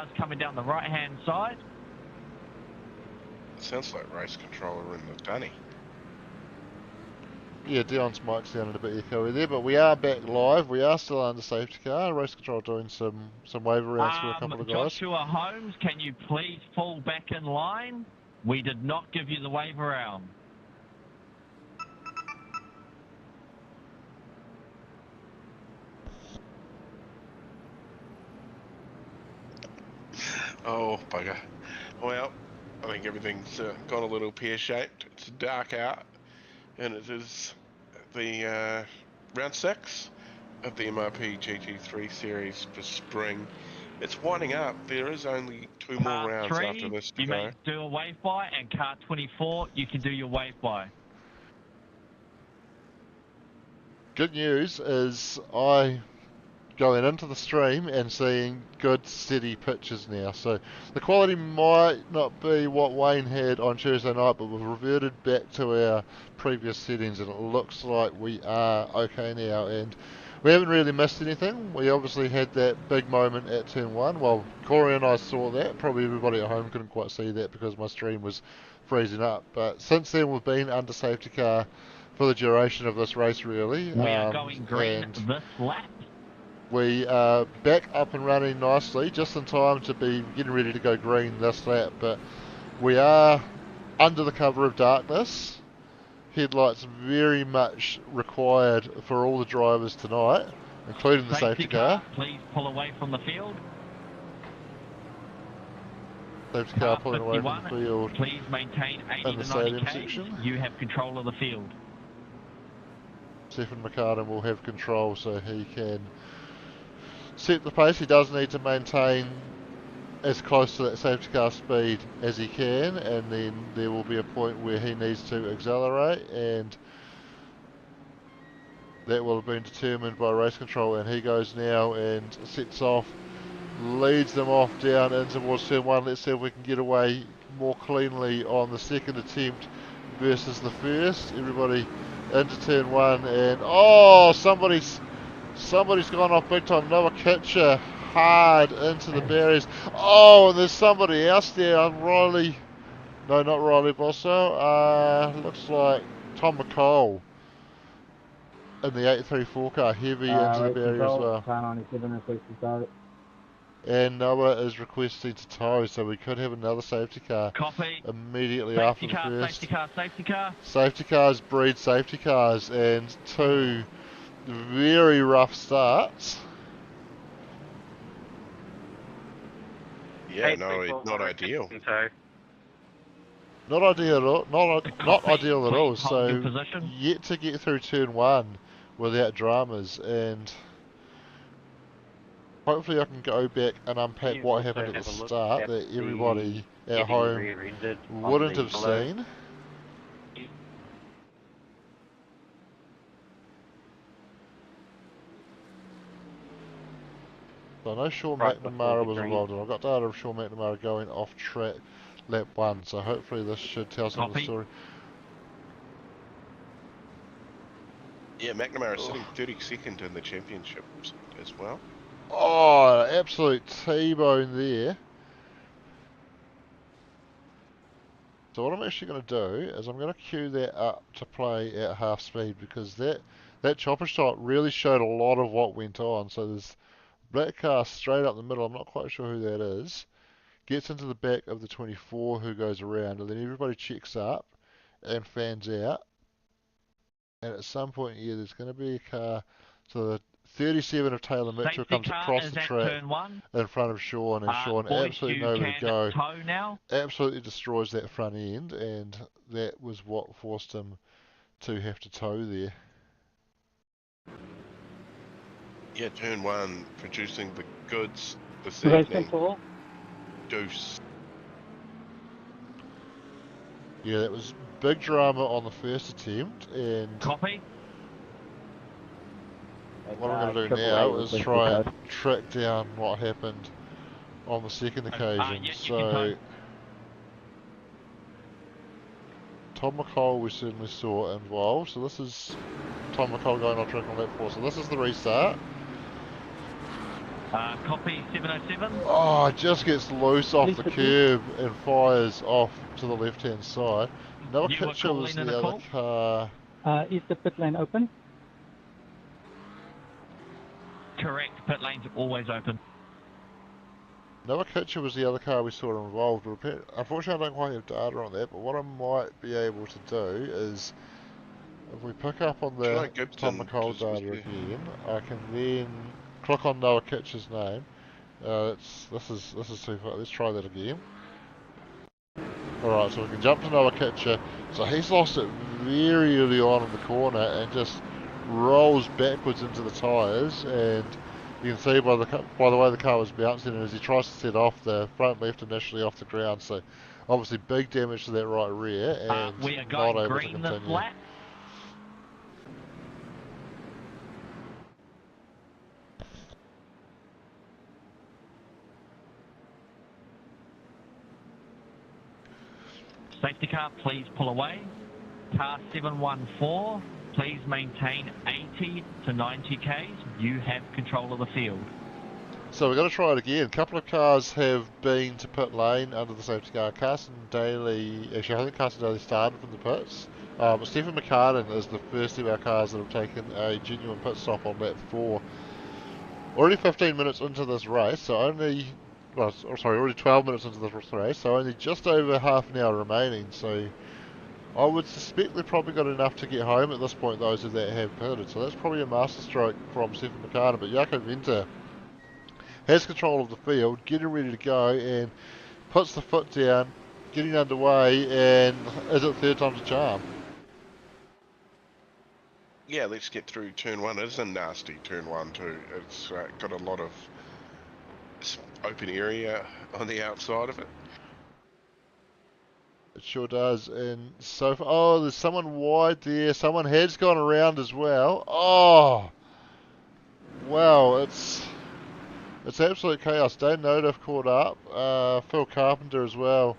cars coming down the right-hand side. It sounds like race controller in the dunny. Yeah, Dion's mic's sounded a bit echoey there, but we are back live. We are still under safety car. Race control doing some wave arounds for a couple of guys. Joshua Holmes, can you please fall back in line? We did not give you the wave around. Oh, bugger. Well, I think everything's gone a little pear-shaped. It's dark out, and it is the round 6 of the MRP GT3 series for spring. It's winding up. There is only 2 more rounds Car 3, after this to you go. may do a wave by, and car 24, you can do your wave by. Good news is going into the stream and seeing good steady pictures now. So the quality might not be what Wayne had on Tuesday night, but we've reverted back to our previous settings and it looks like we are okay now, and we haven't really missed anything. We obviously had that big moment at turn 1. Well, Corey and I saw that. Probably everybody at home couldn't quite see that because my stream was freezing up. But since then we've been under safety car for the duration of this race really. We are going green this lap. We are back up and running nicely, just in time to be getting ready to go green this lap, but we are under the cover of darkness. Headlights very much required for all the drivers tonight, including the safety car. Please pull away from the field. Safety car pulling away from the field. Please maintain 80 in the to 90 stadium k's. section. You have control of the field. Stephen McCartan will have control so he can set the pace. He does need to maintain as close to that safety car speed as he can, and then there will be a point where he needs to accelerate, and that will have been determined by race control, and he goes now and sets off, leads them off down in towards turn 1. Let's see if we can get away more cleanly on the second attempt versus the first. Everybody into turn 1, and oh, somebody's gone off big time. Noah Kitcher hard into the barriers. Oh, and there's somebody else there. Riley, no, not Riley Bosso. Looks like Tom McCall in the 834 car, heavy into the barrier as well. And Noah is requesting to tow, so we could have another safety car. Copy. Immediately Safety after the car, first. safety car, safety car. Safety cars breed safety cars, and 2 very rough starts. Yeah, no, not ideal. Not ideal at all. Not ideal at all. Please hold your So position. yet to get through turn 1 without dramas, and hopefully I can go back and unpack what happened at the start that everybody at home wouldn't have seen. So I know Sean McNamara was involved, and I've got data of Sean McNamara going off track lap 1, so hopefully this should tell some of the story. Yeah, McNamara is sitting 32nd in the championship as well. Oh, absolute T-bone there. So what I'm actually going to do is I'm going to queue that up to play at half speed, because that chopper shot really showed a lot of what went on. So there's black car straight up the middle. I'm not quite sure who that is. Gets into the back of the 24 who goes around, and then everybody checks up and fans out. And at some point here, there's going to be a car. So the 37 of Taylor Mitchell comes across the track in front of Sean, and Sean absolutely nowhere to go. Absolutely destroys that front end, and that was what forced him to have to tow there. Yeah, turn 1 producing the goods this evening. Deuce. Yeah, that was big drama on the first attempt, and Copy. what I'm going to do now is try and track down what happened on the second occasion. So Tom McCall we certainly saw involved. So this is Tom McCall going on track on lap 4. So this is the restart. Copy 707. Oh, just gets loose off the curb and fires off to the left-hand side. Noah You were Kitcher was calling in the a other call? car. Is the pit lane open? Correct, pit lanes are always open. Noah Kitcher was the other car we saw involved. Unfortunately, I don't quite have data on that, but what I might be able to do is, if we pick up on the Tom McCall data again, I can then click on Noah Kitcher's name. This is too far. Let's try that again. Alright, so we can jump to Noah Kitcher. So he's lost it very early on in the corner and just rolls backwards into the tyres, and you can see by the way the car was bouncing, and as he tries to set off, the front left initially off the ground, so obviously big damage to that right rear, and we are not going able to green continue. this lap. Safety car, please pull away. Car 714, please maintain 80 to 90 k's. You have control of the field. So we're going to try it again. A couple of cars have been to pit lane under the safety car. Carson Daly, actually I think Carson Daly started from the pits. But Stephen McCartan is the first of our cars that have taken a genuine pit stop on lap 4. Already 15 minutes into this race, so only... Well, sorry, already 12 minutes into this race, so only just over half an hour remaining, so I would suspect they've probably got enough to get home at this point, those that have pitted, so that's probably a masterstroke from Stephen McCartan, but Jaco Venter has control of the field, getting ready to go, and puts the foot down, getting underway, and is it third time's a charm? Yeah, let's get through turn 1. It is a nasty turn 1 too. It's got a lot of open area on the outside of it. It sure does, and so far, oh, there's someone wide there, someone has gone around as well. Oh, wow, it's absolute chaos. Dane Notiff caught up, Phil Carpenter as well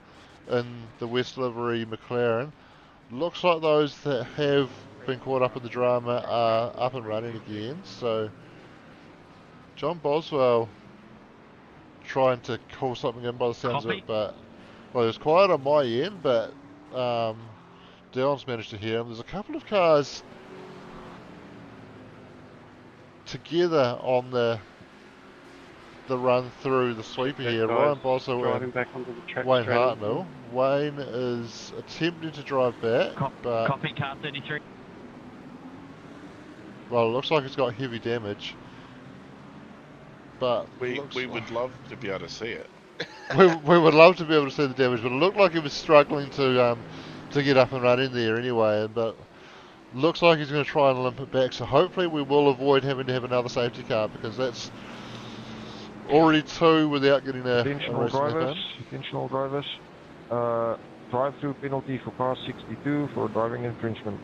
in the West Livery McLaren. Looks like those that have been caught up in the drama are up and running again, so John Boswell trying to call something in by the sounds of it, but well, it was quiet on my end, but Dylan's managed to hear him. There's a couple of cars together on the run through the sweeper here. Ryan Boswell and Wayne Hartnell. Wayne is attempting to drive back, but copy car 33. Well, it looks like it's got heavy damage. But we would love to be able to see it. we would love to be able to see the damage, but it looked like he was struggling to get up and run in there anyway. But looks like he's going to try and limp it back. So hopefully we will avoid having to have another safety car, because that's already 2 without getting a Attentional drivers, drive-through penalty for car 62 for driving infringement.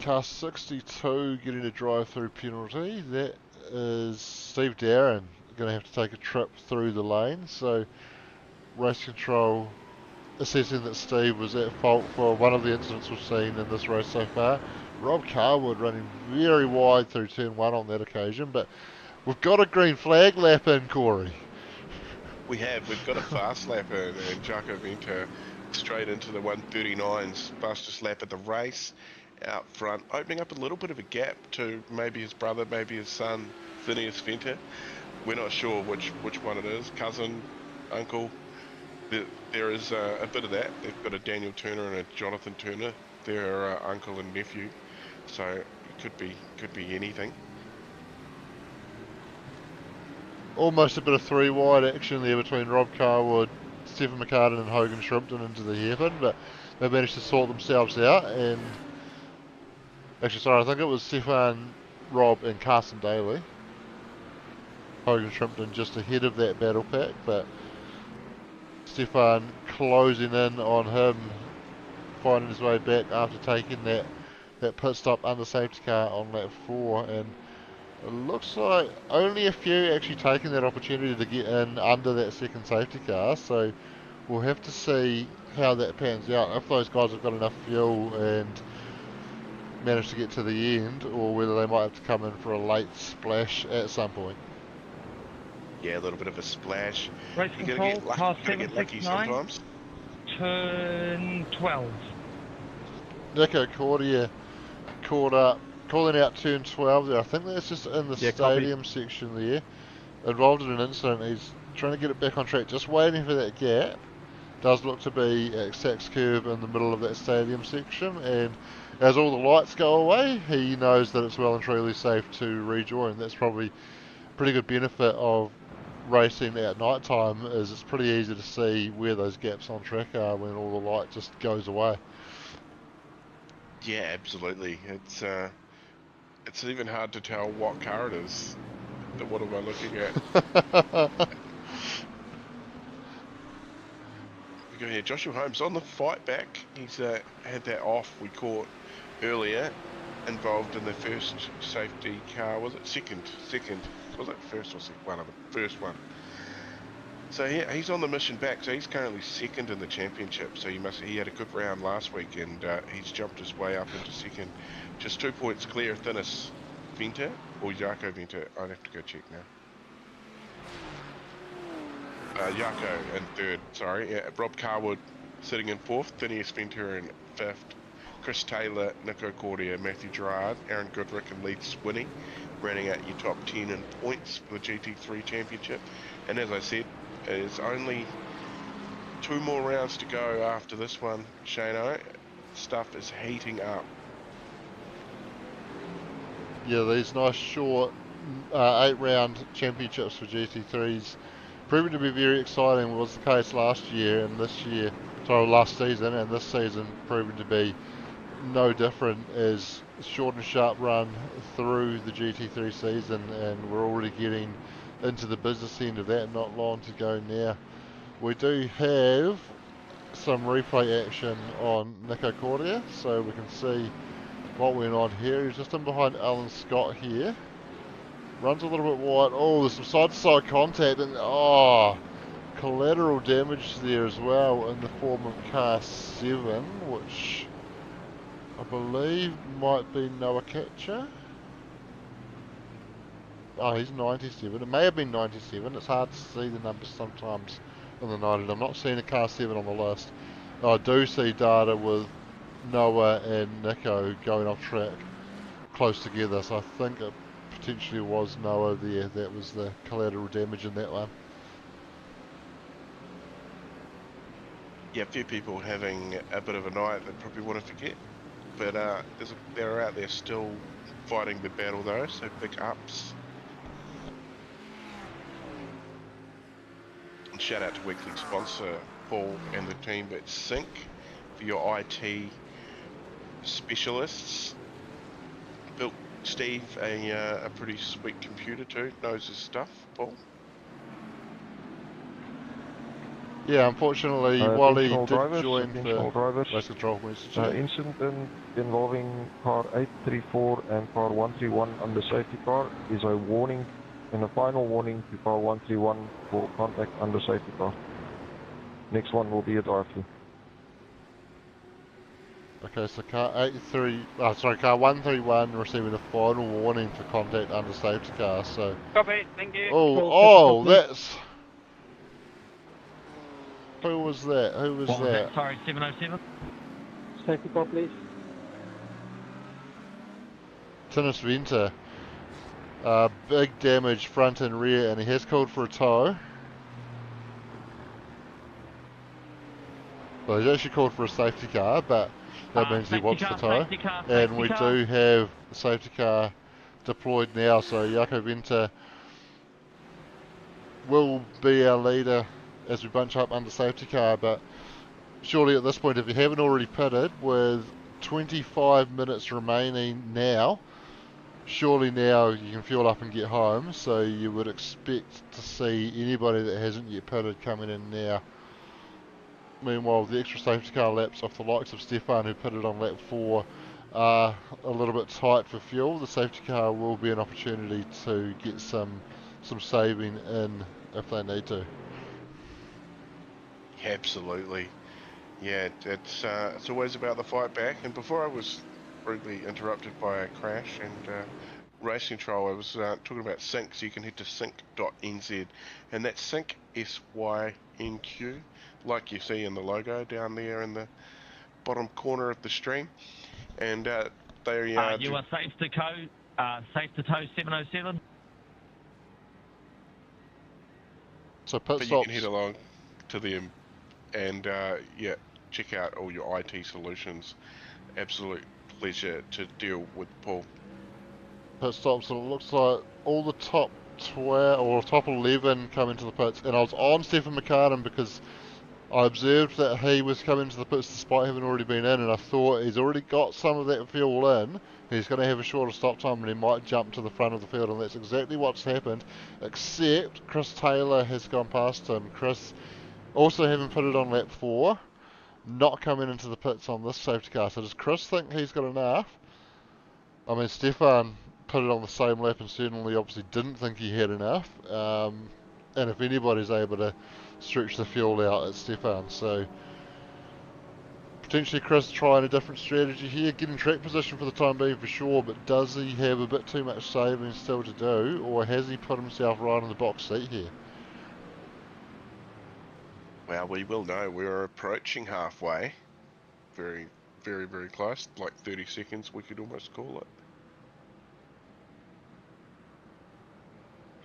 Car 62 getting a drive-through penalty. That is Steve Darren going to have to take a trip through the lane. So race control assessing that Steve was at fault for one of the incidents we've seen in this race so far. Rob Carwood running very wide through turn 1 on that occasion, but we've got a green flag lap in, Corey. We've got a fast lap in, and Jaco Venter straight into the 139's fastest lap of the race out front, opening up a little bit of a gap to maybe his brother, maybe his son, Phineas Venter. We're not sure which one it is, cousin, uncle. There is a bit of that. They've got a Daniel Turner and a Jonathan Turner. They're uncle and nephew, so it could be anything. Almost a bit of 3 wide action there between Rob Carwood, Stephen McCartan and Hogan Shrimpton into the hairpin, but they managed to sort themselves out. And actually, sorry, I think it was Stefan, Rob and Carson Daly. Hogan Shrimpton just ahead of that battle pack, but Stefan closing in on him, finding his way back after taking that pit stop under safety car on lap 4, and it looks like only a few actually taking that opportunity to get in under that second safety car, so we'll have to see how that pans out, if those guys have got enough fuel and manage to get to the end, or whether they might have to come in for a late splash at some point. Yeah, a little bit of a splash. Race You gotta control, get lucky. car You gotta get lucky 769, sometimes. turn 12. Nico Cordia caught up, calling out turn 12 there. I think that's just in the Yeah, copy. stadium section there. Involved in an incident. He's trying to get it back on track, just waiting for that gap. Does look to be at Sachs Curve in the middle of that stadium section, and as all the lights go away, he knows that it's well and truly safe to rejoin. That's probably a pretty good benefit of racing at night time, is it's pretty easy to see where those gaps on track are when all the light just goes away. Yeah, absolutely. It's even hard to tell what car it is. What am I looking at? We go here. Joshua Holmes on the fight back. He's had that off we caught earlier, involved in the first safety car. Was it second? Was it first or second? One of them. First one. So yeah, he's on the mission back. So he's currently second in the championship. So he had a good round last week, and he's jumped his way up into second, just 2 points clear of Thinis Venter or Jaco Venter. I'd have to go check now. Jaco in third, sorry. Yeah, Rob Carwood sitting in fourth, Phineas Venter in fifth, Chris Taylor, Nico Cordia, Matthew Gerard, Aaron Goodrick and Leeds Winnie, rounding out your top 10 in points for the GT3 Championship. And as I said, there's only 2 more rounds to go after this one, Shano. Stuff is heating up. Yeah, these nice short 8-round championships for GT3s proving to be very exciting. It was the case last year and this year, sorry, last season and this season proving to be no different, as short and sharp run through the GT3 season, and we're already getting into the business end of that. Not long to go now. We do have some replay action on Nico Cordia, so we can see what went on here. He's just in behind Alan Scott here. Runs a little bit wide. Oh, there's some side-to-side contact, and collateral damage there as well in the form of car 7, which I believe might be Noah Kitcher. Oh, he's 97. It may have been 97. It's hard to see the numbers sometimes in the night, and I'm not seeing a car 7 on the list. I do see data with Noah and Nico going off track close together, so I think it potentially was Noah there. That was the collateral damage in that one. Yeah, a few people having a bit of a night that probably want to forget. But they're out there still fighting the battle though, so big ups. And shout out to weekly sponsor Paul and the team at Sync for your IT specialists. Built Steve a pretty sweet computer too, knows his stuff, Paul. Yeah, unfortunately, while he did join for drivers, race control message, incident involving car 834 and car 131 under safety car is a warning and a final warning to car 131 for contact under safety car. Next one will be a drive-through. Okay, so car 131 receiving a final warning for contact under safety car. So, Copy, thank you. oh, that's. Who was that? Who was What was that? that? Sorry, 707? Safety car, please. Thinis Venter. Big damage front and rear, and he has called for a tow. Well, he's actually called for a safety car, but that means he wants the tow. And we do have the safety car deployed now, so Jaco Venter will be our leader as we bunch up under safety car, but surely at this point, if you haven't already pitted, with 25 minutes remaining now, surely now you can fuel up and get home, so you would expect to see anybody that hasn't yet pitted coming in now. Meanwhile, the extra safety car laps off the likes of Stefan, who pitted on lap 4, are a little bit tight for fuel. The safety car will be an opportunity to get some saving in if they need to. Absolutely. Yeah, it's always about the fight back. And before I was rudely interrupted by a crash and Race Control, I was talking about sync, so you can head to sync.nz, and that's sync SYNQ, like you see in the logo down there in the bottom corner of the stream, and they You are safe to tow 707. So pit but you can stops. head along to them and yeah, check out all your IT solutions. Absolute pleasure to deal with Paul. Pit stops, and it looks like all the top 12 or top 11 come into the pits, and I was on Stephen McCartan because I observed that he was coming to the pits despite having already been in, and I thought he's already got some of that fuel in, he's going to have a shorter stop time and he might jump to the front of the field, and that's exactly what's happened, except Chris Taylor has gone past him. Chris also having put it on lap 4, not coming into the pits on this safety car. So does Chris think he's got enough? I mean, Stefan put it on the same lap and certainly obviously didn't think he had enough. And if anybody's able to stretch the fuel out, it's Stefan. So potentially Chris trying a different strategy here, getting track position for the time being for sure, but does he have a bit too much saving still to do, or has he put himself right in the box seat here? Well, we will know. We're approaching halfway. Very, very, very close. Like 30 seconds, we could almost call it.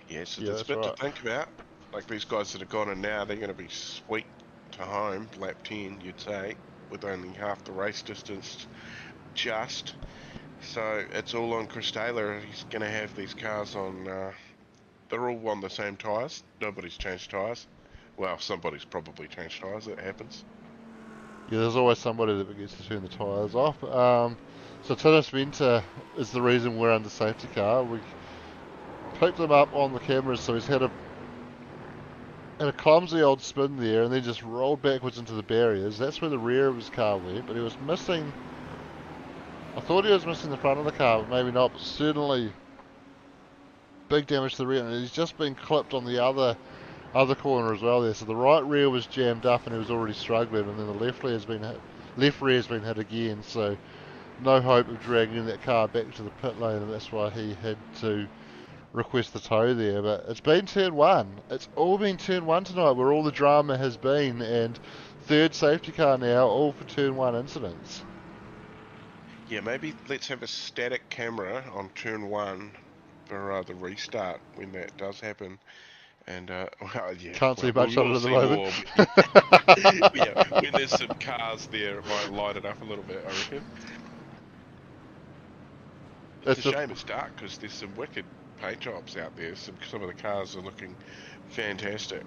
Yeah, so Yeah, there's a that's bit right. to think about. Like these guys that have gone in now, they're going to be sweet to home, lap 10, you'd say, with only half the race distance just. So it's all on Chris Taylor. He's going to have these cars on, they're all on the same tyres. Nobody's changed tyres. Well, somebody's probably changed tyres, it happens. Yeah, there's always somebody that gets to turn the tyres off. So Titus Venter is the reason we're under safety car. We picked him up on the cameras, so he's had a clumsy old spin there and then just rolled backwards into the barriers. That's where the rear of his car went, but he was missing, I thought he was missing the front of the car, but maybe not, but certainly big damage to the rear, and he's just been clipped on the other corner as well there. So the right rear was jammed up and he was already struggling, and then the left rear has been hit again, so no hope of dragging that car back to the pit lane, and that's why he had to request the tow there. But it's been turn 1. It's all been turn 1 tonight, where all the drama has been, and third safety car now, all for turn 1 incidents. Yeah, maybe let's have a static camera on turn 1 for the restart when that does happen. And well, yeah, Can't see much we'll on it at the see moment. more. Yeah, when there's some cars there, it might light it up a little bit, I reckon. It's a shame it's dark because there's some wicked paint jobs out there. Some of the cars are looking fantastic.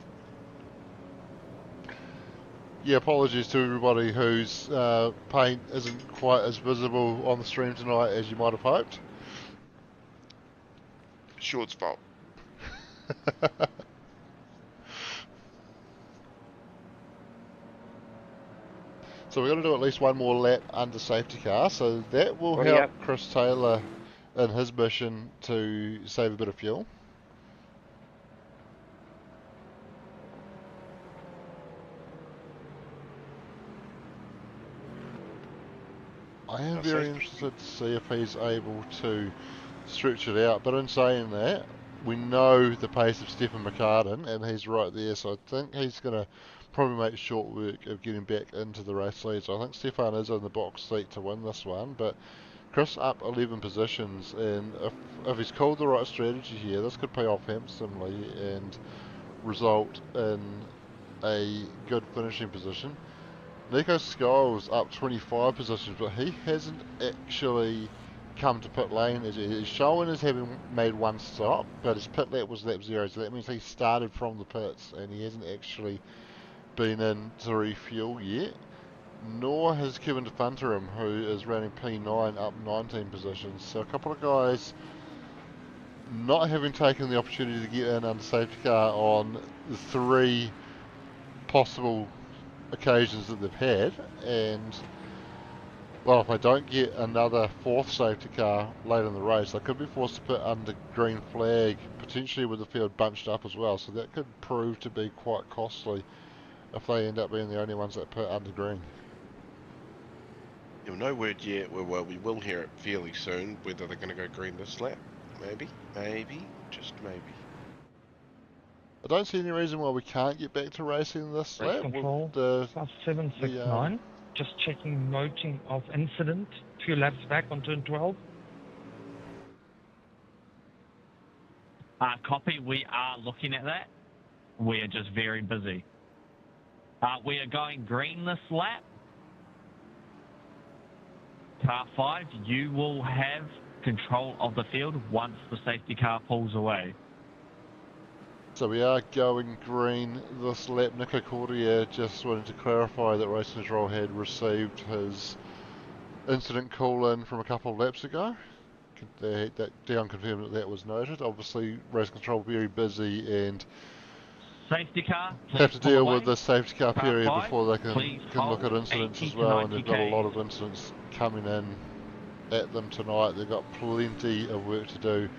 Yeah, apologies to everybody whose paint isn't quite as visible on the stream tonight as you might have hoped. Short spot. So we're going to do at least one more lap under safety car, so that will help Chris Taylor in his mission to save a bit of fuel. I am very interested to see if he's able to stretch it out, but in saying that, we know the pace of Stephen McCartan, and he's right there, so I think he's going to probably make short work of getting back into the race lead. So I think Stefan is in the box seat to win this one, but Chris up 11 positions, and if he's called the right strategy here, this could pay off handsomely and result in a good finishing position. Nico Scholes up 25 positions, but he hasn't actually come to pit lane. He's shown as having made one stop, but his pit lap was lap 0, so that means he started from the pits, and he hasn't actually been in to refuel yet. Nor has Kevin DeFunterim, who is running P9 up 19 positions. So a couple of guys not having taken the opportunity to get in under safety car on the 3 possible occasions that they've had, and well, if I don't get another 4th safety car late in the race, I could be forced to put under green flag, potentially with the field bunched up as well, so that could prove to be quite costly if they end up being the only ones that put under green. No word yet. Well, we will hear it fairly soon whether they're going to go green this lap. maybe, just maybe. I don't see any reason why we can't get back to racing this Race lap. control, The, plus 769. Just checking noting of incident 2 laps back on turn 12. Copy, we are looking at that. We are just very busy. We are going green this lap. Car 5, you will have control of the field once the safety car pulls away. So we are going green this lap. Nico Cordier just wanted to clarify that Race Control had received his incident call-in from a couple of laps ago. That down confirmed that was noted. Obviously, Race Control very busy and Safety car, have to pull deal away. with the safety car Car period 5, before they can look at hold incidents 80 as to well, and 90 they've got a lot Ks. of incidents coming in at them tonight. They've got plenty of work to do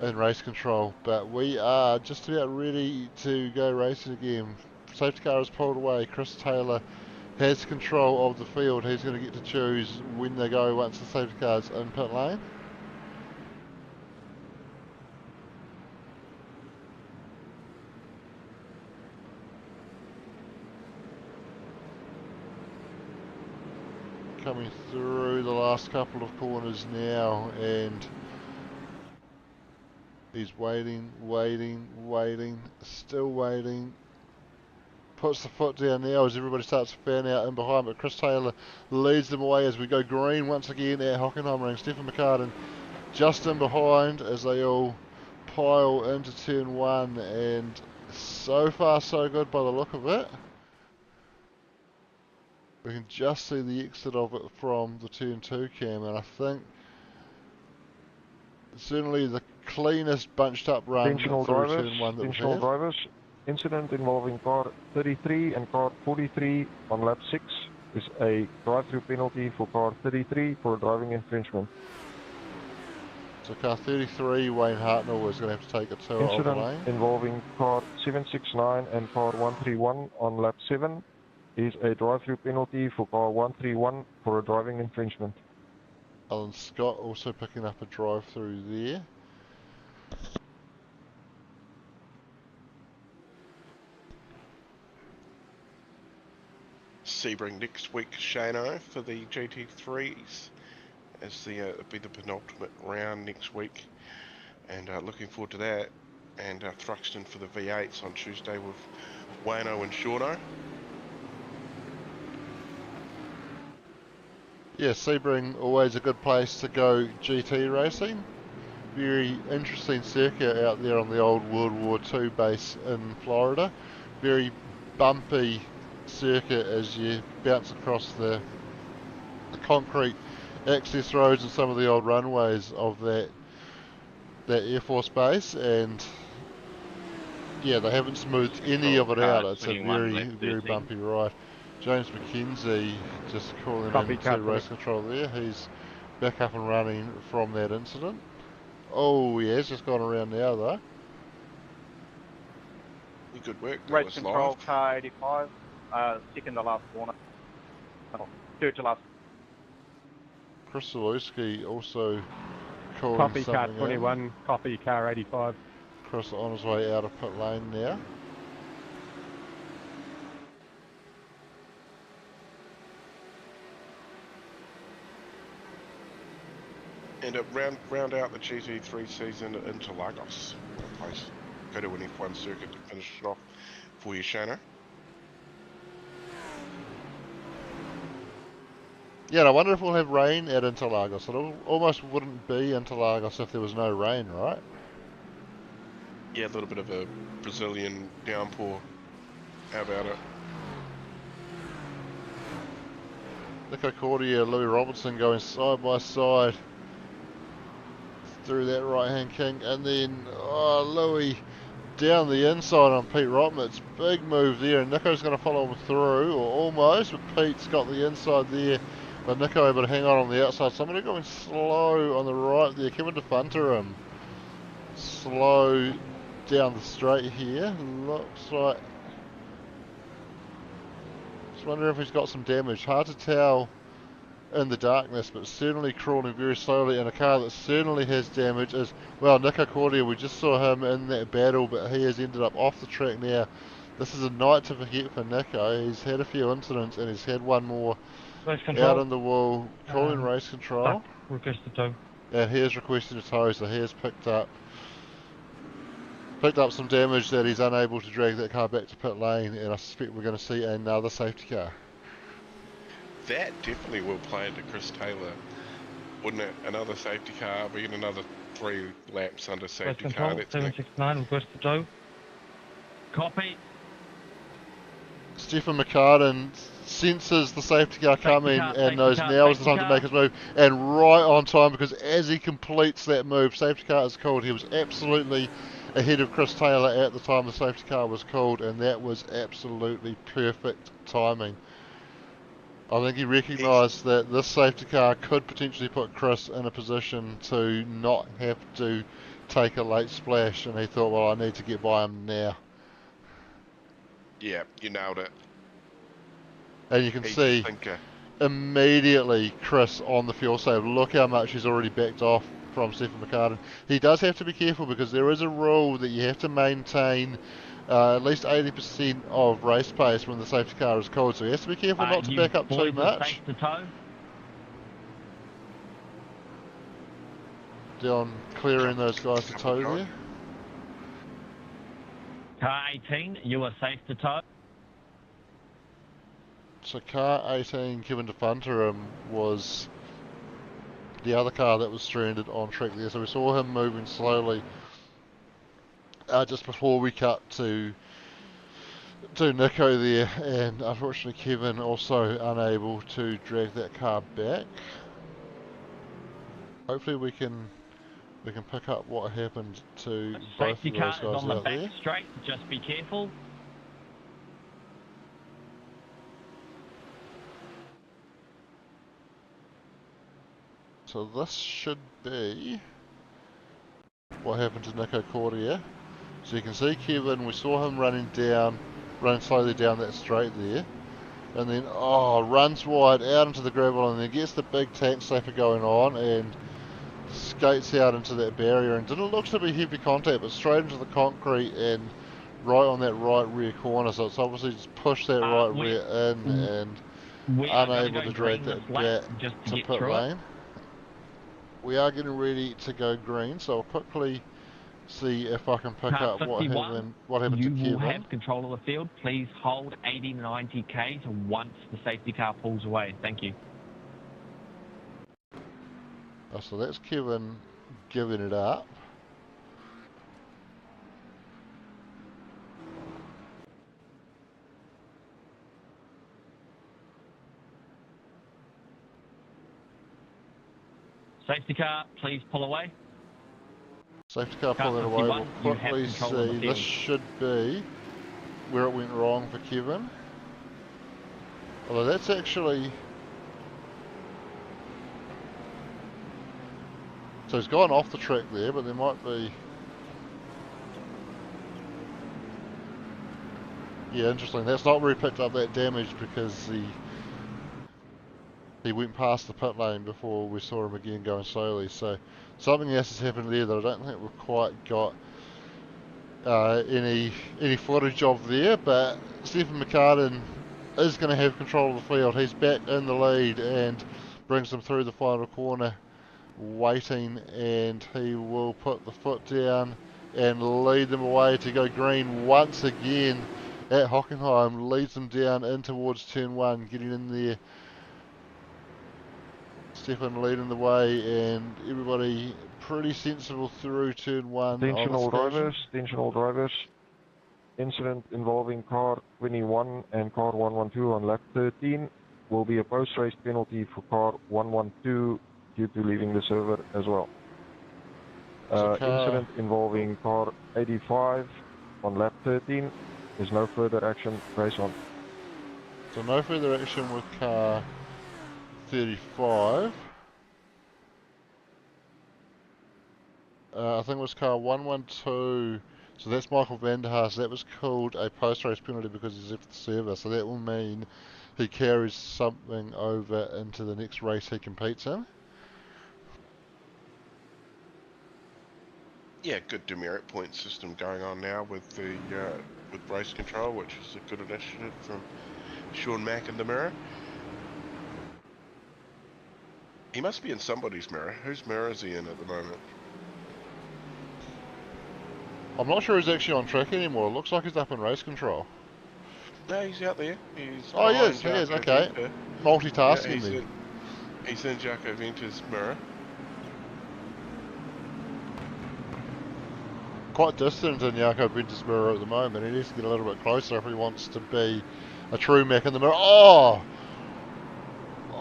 in Race Control, but we are just about ready to go racing again. Safety car is pulled away. Chris Taylor has control of the field. He's going to get to choose when they go once the safety car's in pit lane. Coming through the last couple of corners now, and he's waiting, still waiting. Puts the foot down now as everybody starts to fan out in behind, but Chris Taylor leads them away as we go green once again at Hockenheimring. Stephen McCartan just in behind as they all pile into turn 1, and so far so good by the look of it. We can just see the exit of it from the turn 2 cam, and I think certainly the cleanest bunched up run through turn 1 that we've had. Drivers, incident involving car 33 and car 43 on lap 6 is a drive-through penalty for car 33 for driving infringement. So car 33, Wayne Hartnell, is going to have to take a tour of the lane. Incident involving car 769 and car 131 on lap 7 is a drive-through penalty for car 131 for a driving infringement. Alan Scott also picking up a drive-through there. Sebring next week, Shano, for the GT3s, as the be the penultimate round next week, and looking forward to that. And Thruxton for the V8s on Tuesday with Wayno and Shauno. Yeah, Sebring, always a good place to go GT racing. Very interesting circuit out there on the old World War II base in Florida. Very bumpy circuit as you bounce across the concrete access roads and some of the old runways of that Air Force base, and yeah, they haven't smoothed any of it out. It's a very bumpy ride. James McKenzie just calling in to Race Control there. He's back up and running from that incident. Oh, he has just gone around now though. Good work. Race Control, car 85, second to last corner. Third to last. Chris Zalewski also calling Copy something car 21, in. copy car 85. Chris on his way out of pit lane now. And round out the GT3 season into Lagos. Place. Go to an F1 circuit to finish it off for you, Shana. Yeah, and I wonder if we'll have rain at Interlagos. It almost wouldn't be Interlagos if there was no rain, right? Yeah, a little bit of a Brazilian downpour. How about it? Nico Cordier, Louis Robertson going side by side through that right-hand kink, and then Louis down the inside on Pete Rotmitz. Big move there, and Nico's going to follow him through, or almost, but Pete's got the inside there, but Nico able to hang on the outside. Somebody going slow on the right there. Kevin DeFunterim slow down the straight here. Looks like, just wonder if he's got some damage. Hard to tell in the darkness, but certainly crawling very slowly, and a car that certainly has damage is, well, Nico Cordia. We just saw him in that battle, but he has ended up off the track now. This is a night to forget for Nico. He's had a few incidents, and he's had one more Race control. out on the wall, calling race control. Request a tow. And he has requested a tow, so he has picked up some damage that he's unable to drag that car back to pit lane, and I suspect we're going to see another safety car. That definitely will play into Chris Taylor, wouldn't it? Another safety car, we get another 3 laps under Race safety control. car. That's gonna... 769. Request a tow. Copy. Stephen McCartan senses the safety car coming and knows now is the time to make his move, and right on time, because as he completes that move, safety car is called. He was absolutely ahead of Chris Taylor at the time the safety car was called, and that was absolutely perfect timing. I think he recognised that this safety car could potentially put Chris in a position to not have to take a late splash, and he thought, well, I need to get by him now. Yeah, you nailed it. And you can see immediately Chris on the fuel save. Look how much he's already backed off from Stephen McCartan. He does have to be careful, because there is a rule that you have to maintain at least 80% of race pace when the safety car is called, so he has to be careful not to back up too much. Dion clearing those guys to tow there. Car 18, you are safe to tow. So car 18, Kevin DeFunterum, was the other car that was stranded on track there, so we saw him moving slowly just before we cut to Nico there, and unfortunately Kevin also unable to drag that car back. Hopefully we can pick up what happened to both of those guys out there. Safety car is on the back straight, just be careful. So this should be what happened to Nico Cordia. So you can see Kevin, we saw him running slowly down that straight there, and then runs wide out into the gravel, and then gets the big tank safer going on and skates out into that barrier, and didn't look to be heavy contact, but straight into the concrete and right on that right rear corner. So it's obviously just pushed that right rear in and unable to drag that back to pit lane. We are getting ready to go green, so I'll quickly see if I can pick up what happened to Kevin. You will have control of the field. Please hold 80 to 90 k's once the safety car pulls away. Thank you. So that's Kevin giving it up. Safety car, please pull away. Safety car pulling away. We'll quickly see. This should be where it went wrong for Kevin. Although that's actually... So he's gone off the track there, but there might be... Yeah, interesting. That's not where he picked up that damage, because he went past the pit lane before we saw him again going slowly. So something else has happened there that I don't think we've quite got any footage of there, but Stephen McCartan is going to have control of the field. He's back in the lead and brings them through the final corner, waiting, and he will put the foot down and lead them away to go green once again at Hockenheim. Leads them down in towards turn 1, getting in there. Stefan leading the way, and everybody pretty sensible through turn 1. Attention all drivers. Incident involving car 21 and car 112 on lap 13 will be a post-race penalty for car 112 due to leaving the server as well. Incident involving car 85 on lap 13. There's no further action. Race on. So no further action with car 35. I think it was car 112 So that's Michael Vanderhaas. That was called a post-race penalty because he's left the service. So that will mean he carries something over into the next race he competes in. Yeah, good demerit point system going on now with the with race control, which is a good initiative from Sean Mack in the mirror. He must be in somebody's mirror. Whose mirror is he in at the moment? I'm not sure he's actually on track anymore. It looks like he's up in race control. No, he's out there. He's Oh, he behind is. He is. Jaco Okay. Venter. Multitasking Yeah, then. he's in Jaco Venter's mirror. Quite distant in Jaco Venter's mirror at the moment. He needs to get a little bit closer if he wants to be a true Mac in the mirror. Oh!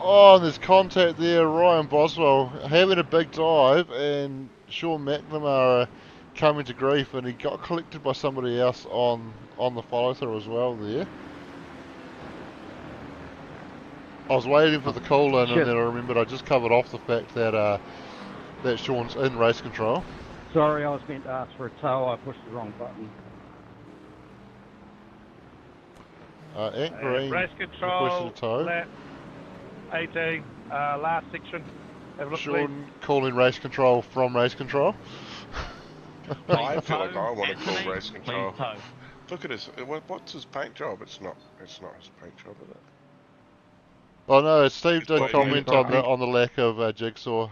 Oh, there's contact there. Ryan Boswell having a big dive, and Sean McNamara coming to grief, and he got collected by somebody else on the follow-through as well there. I was waiting for the call-in, and then I remembered I just covered off the fact that that Sean's in race control. Sorry, I was meant to ask for a tow. I pushed the wrong button. Ant Green Race control, requested a tow. lap 18, last section. Have a look, please. Sean calling race control from race control. I feel like I want to Anthony, call race control. Please tow. Look at his. What's his paint job? It's not his paint job, is it? Oh no, Steve It's did like comment unicorn. on the lack of jigsaw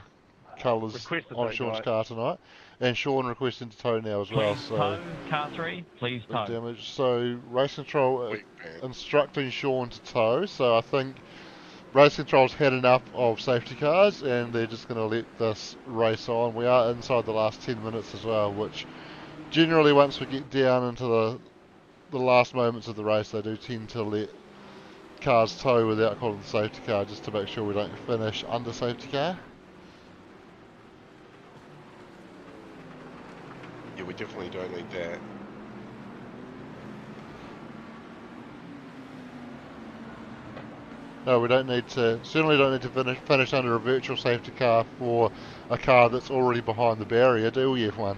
colours Requested on that, Sean's guy. car tonight, and Sean requesting to tow now as well. Please So tow. Car 3, please big tow. damage. So race control Weak man. instructing Sean to tow. So I think race control's had enough of safety cars, and they're just going to let this race on. We are inside the last 10 minutes as well, which generally once we get down into the last moments of the race, they do tend to let cars tow without calling the safety car, just to make sure we don't finish under safety car. Yeah, we definitely don't need that. No, we don't need to. Certainly don't need to finish under a virtual safety car for a car that's already behind the barrier, do we, F1?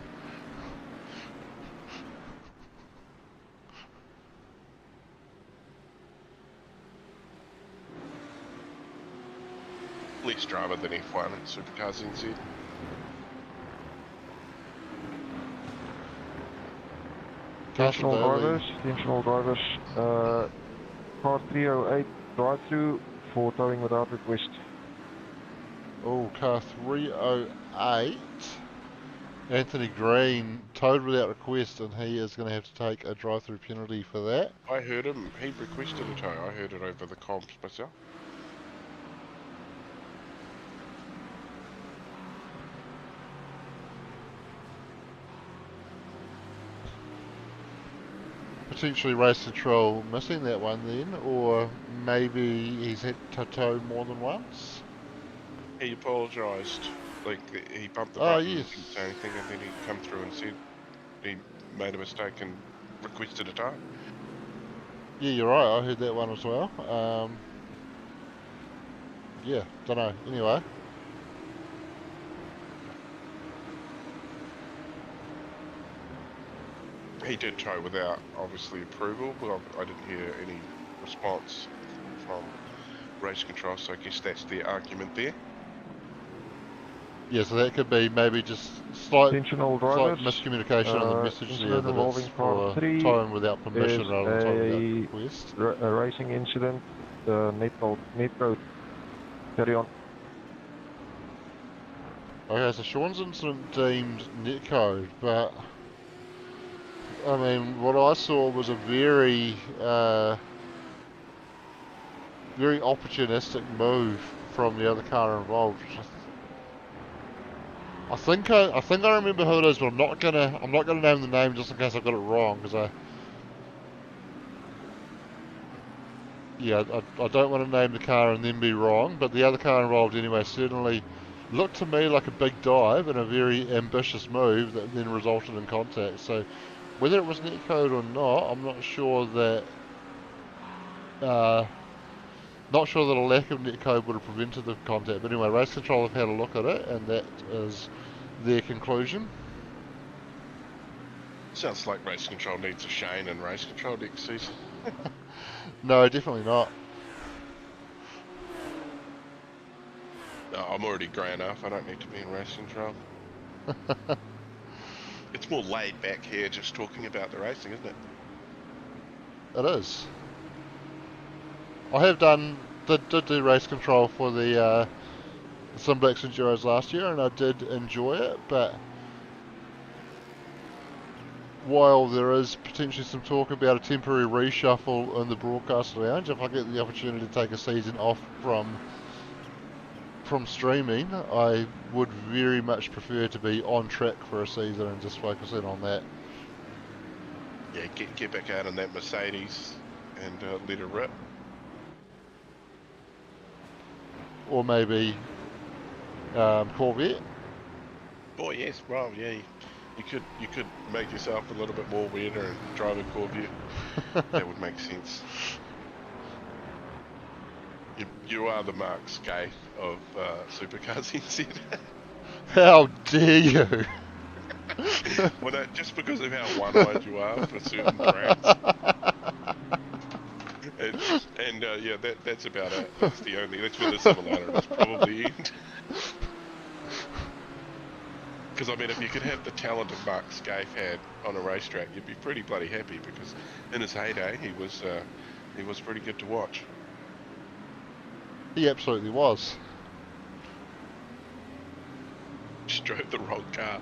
Less drama than F1 and Supercars NZ. Attentional drivers, car 308 drive-through for towing without request. Oh, car 308. Anthony Green towed without request, and he is going to have to take a drive-through penalty for that. I heard him. He requested a tow. I heard it over the comms myself. Potentially race control missing that one then, or maybe he's had to tow more than once. He apologised. Like, he bumped the Oh, button, yes. didn't say anything, and then he come through and said he made a mistake and requested a tow. Yeah, you're right, I heard that one as well. Yeah, don't know. Anyway. He did tow without, obviously, approval, but I didn't hear any response from race control, so I guess that's the argument there. Yeah, so that could be maybe just slight Drivers, miscommunication on the message there that it's for towing without permission rather than towing without request. A racing incident, net code. Carry on. Okay, so Sean's incident deemed netcode, but I mean, what I saw was a very very opportunistic move from the other car involved. I think I remember who it is, but I'm not gonna name the name just in case I got it wrong, because I don't want to name the car and then be wrong. But the other car involved anyway certainly looked to me like a big dive and a very ambitious move that then resulted in contact. So whether it was netcode or not, I'm not sure that a lack of netcode would have prevented the contact. But anyway, race control have had a look at it, and that is their conclusion. Sounds like race control needs a Shane in race control next season. No, definitely not. No, I'm already grey enough. I don't need to be in race control. It's more laid back here, just talking about the racing, isn't it? It is. I have did do race control for the Simblix Enduros last year, and I did enjoy it, but while there is potentially some talk about a temporary reshuffle in the broadcast lounge, if I get the opportunity to take a season off from streaming, I would very much prefer to be on track for a season and just focus in on that. Yeah, get back out in that Mercedes and let her rip. Or maybe Corvette. Oh yes, well yeah, you could make yourself a little bit more weirder and drive a Corvette. That would make sense. You are the Mark Skate of Supercars NZ. How dare you! Well, no, just because of how one-eyed you are for certain brands. And yeah, that's about it. That's where the similarities probably end. Because I mean, if you could have the talent of Mark Scaife had on a racetrack, you'd be pretty bloody happy. Because in his heyday, he was pretty good to watch. He absolutely was. Just drove the wrong car.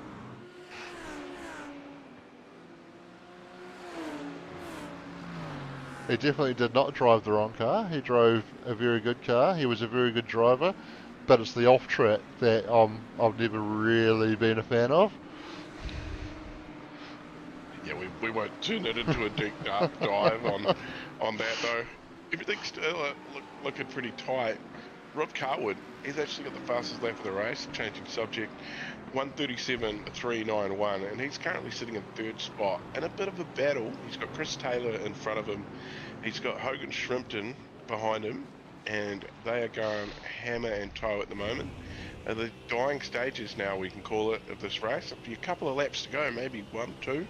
He definitely did not drive the wrong car. He drove a very good car. He was a very good driver, but it's the off track that I've never really been a fan of. Yeah, we won't turn it into a deep dark dive on that though. Everything's still looking pretty tight. Rob Carwood, he's actually got the fastest lap of the race, changing subject, 1:37.391, and he's currently sitting in third spot. In a bit of a battle, he's got Chris Taylor in front of him, he's got Hogan Shrimpton behind him, and they are going hammer and toe at the moment. And the dying stages now, we can call it, of this race. A couple of laps to go, maybe 1, 2.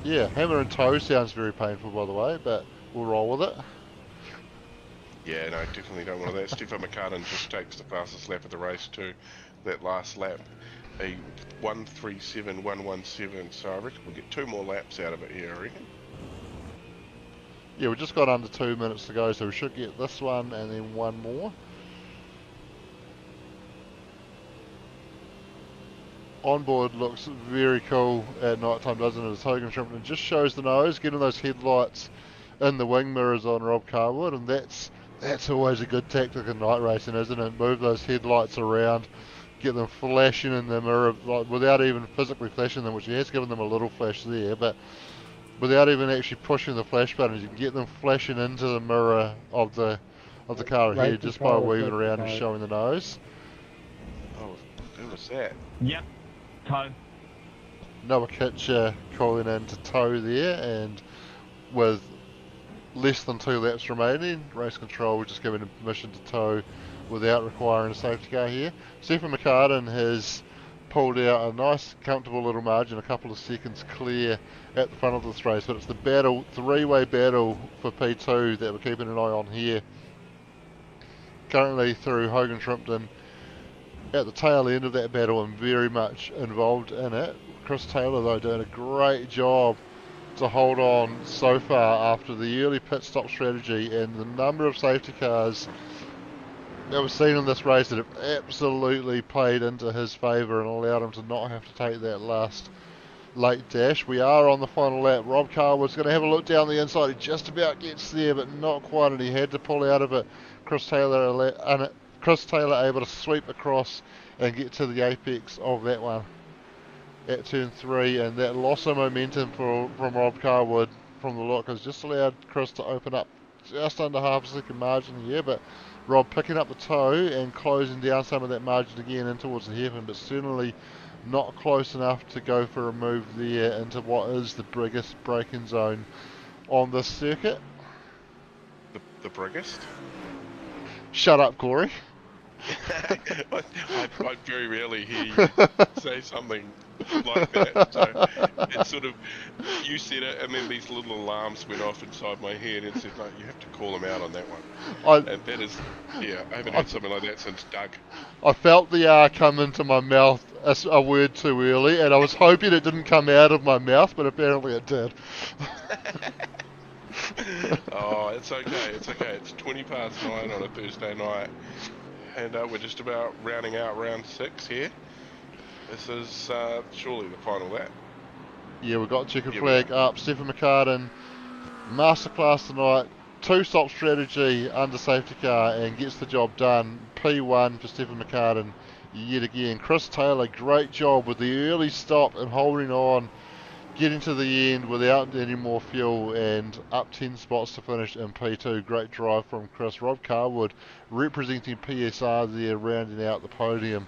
Yeah, hammer and toe sounds very painful, by the way, but we'll roll with it. Yeah, no, definitely don't want that. Stefan McCartan just takes the fastest lap of the race too, that last lap, a 1:37.117. So I reckon we'll get 2 more laps out of it here, I reckon. Yeah, we've just got under 2 minutes to go, so we should get this one and then one more. Onboard looks very cool at night time, doesn't it? It's Hogan Shrimpton. It just shows the nose, getting those headlights in the wing mirrors on Rob Carwood, and that's always a good tactic in night racing, isn't it? Move those headlights around, get them flashing in the mirror, like, without even physically flashing them, which he has given them a little flash there, but without even actually pushing the flash buttons, you can get them flashing into the mirror of the car ahead just by weaving around and showing the nose. Oh, who was that? Yep, toe. Noah Kitcher calling in to tow there, and with less than 2 laps remaining, race control we're just giving him permission to tow without requiring a safety car here. Stephen McCartan has pulled out a nice comfortable little margin, a couple of seconds clear at the front of this race, but it's the battle, 3-way battle for P2 that we're keeping an eye on here. Currently through Hogan Shrimpton at the tail end of that battle and very much involved in it. Chris Taylor though doing a great job to hold on so far after the early pit stop strategy and the number of safety cars that we've seen in this race that have absolutely played into his favour and allowed him to not have to take that last late dash. We are on the final lap. Rob Carwood's going to have a look down the inside. He just about gets there, but not quite, and he had to pull out of it. Chris Taylor able to sweep across and get to the apex of that one at turn 3, and that loss of momentum from Rob Carwood from the look has just allowed Chris to open up just under half a second margin here, but Rob picking up the toe and closing down some of that margin again in towards the hairpin, but certainly not close enough to go for a move there into what is the biggest braking zone on this circuit. The biggest? Shut up, Corey. I very rarely hear you say something like that. So it's sort of, you said it, and then these little alarms went off inside my head and said, no, you have to call him out on that one. I, And that is, yeah, I haven't I, heard something like that since Doug. I felt the R come into my mouth a word too early, and I was hoping it didn't come out of my mouth, but apparently it did. Oh, it's okay. It's okay. It's 20 past 9 on a Thursday night, and we're just about rounding out round 6 here. This is surely the final lap. Yeah, we've got checkered Here we flag up. Stephen McCartan, masterclass tonight. Two-stop strategy under safety car and gets the job done. P1 for Stephen McCartan yet again. Chris Taylor, great job with the early stop and holding on, getting to the end without any more fuel and up 10 spots to finish in P2. Great drive from Chris. Rob Carwood representing PSR there, rounding out the podium.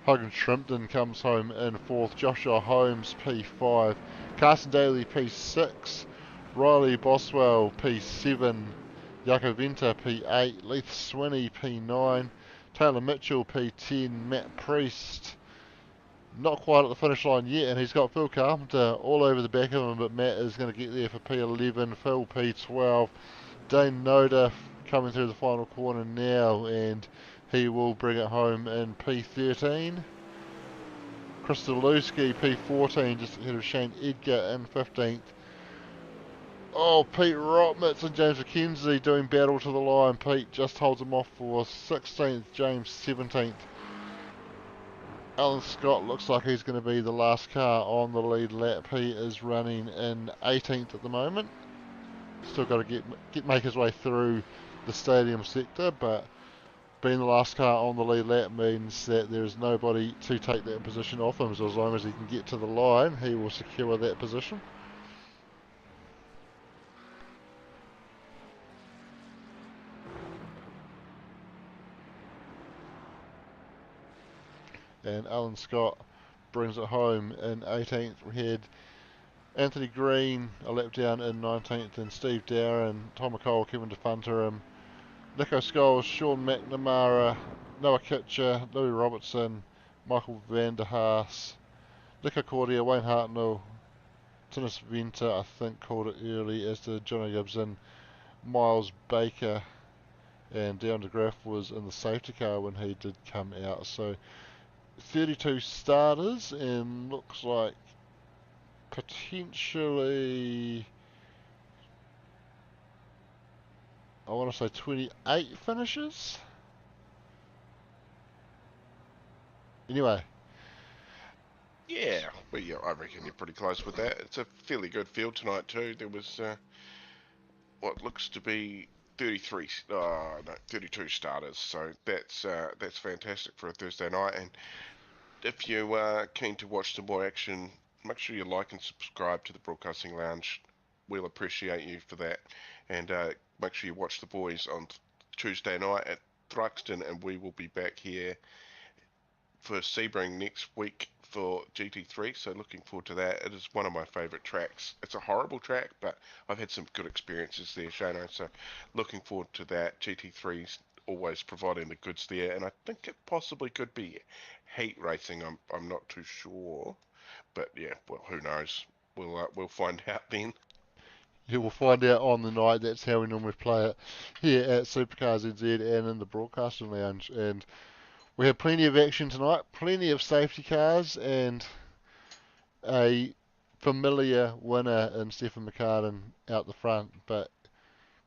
Hogan Shrimpton comes home in 4th. Joshua Holmes P5. Carson Daly P6. Riley Boswell P7. Jaco Venter P8. Leith Swinney P9. Taylor Mitchell P10. Matt Priest not quite at the finish line yet, and he's got Phil Carpenter all over the back of him, but Matt is going to get there for P11. Phil P12. Dane Noda coming through the final corner now, and he will bring it home in P13. Chris Delewski, P14, just ahead of Shane Edgar in 15th. Oh, Pete Rotmitz and James McKenzie doing battle to the line. Pete just holds him off for 16th, James 17th. Alan Scott looks like he's going to be the last car on the lead lap. He is running in 18th at the moment. Still got to make his way through the stadium sector, but being the last car on the lead lap means that there is nobody to take that position off him. So as long as he can get to the line, he will secure that position. And Alan Scott brings it home in 18th. We had Anthony Green a lap down in 19th, and Steve Darren, Tom McCall, Kevin DeFunterim, Nico Scholes, Sean McNamara, Noah Kitcher, Louis Robertson, Michael van der Haas, Nico Cordia, Wayne Hartnell, Tinnis Venter, I think called it early, as did Johnny Gibson, Miles Baker, and Dion de Graaf was in the safety car when he did come out. So 32 starters, and looks like potentially, I want to say 28 finishes. Anyway. Yeah, well, yeah, I reckon you're pretty close with that. It's a fairly good field tonight too. There was what looks to be 32 starters. So that's fantastic for a Thursday night. And if you are keen to watch some more action, make sure you like and subscribe to the Broadcasting Lounge. We'll appreciate you for that. And make sure you watch the boys on Tuesday night at Thruxton, and we will be back here for Sebring next week for GT3, so looking forward to that. It is one of my favourite tracks. It's a horrible track, but I've had some good experiences there, Shano, so looking forward to that. GT3's always providing the goods there, and I think it possibly could be heat racing. I'm not too sure, but yeah, well, who knows? We'll find out then. You will find out on the night. That's how we normally play it here at Supercars NZ and in the Broadcasting Lounge. And we have plenty of action tonight, plenty of safety cars, and a familiar winner in Stephen McCartan out the front. But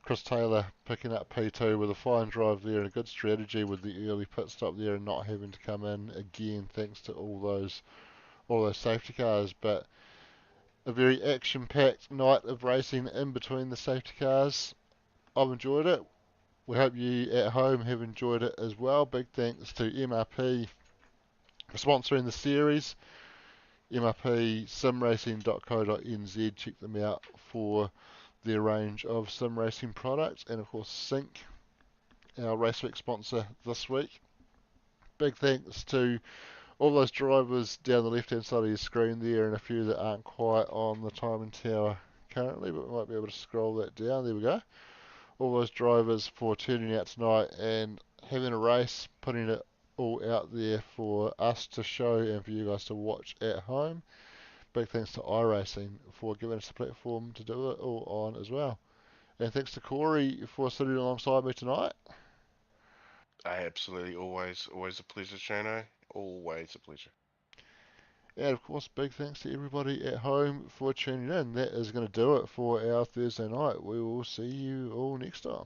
Chris Taylor picking up P2 with a fine drive there and a good strategy with the early pit stop there and not having to come in again thanks to all those safety cars. But a very action-packed night of racing in between the safety cars. I've enjoyed it. We hope you at home have enjoyed it as well. Big thanks to MRP for sponsoring the series. mrpsimracing.co.nz. Check them out for their range of sim racing products. And of course Sync, our race week sponsor this week. Big thanks to all those drivers down the left hand side of your screen there, and a few that aren't quite on the timing tower currently, but we might be able to scroll that down. There we go. All those drivers for turning out tonight and having a race, putting it all out there for us to show and for you guys to watch at home. Big thanks to iRacing for giving us a platform to do it all on as well. And thanks to Corey for sitting alongside me tonight. Absolutely, always a pleasure, Shano. Always a pleasure. And of course, big thanks to everybody at home for tuning in. That is going to do it for our Thursday night. We will see you all next time.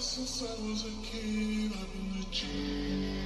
Since I was a kid, I've been a G.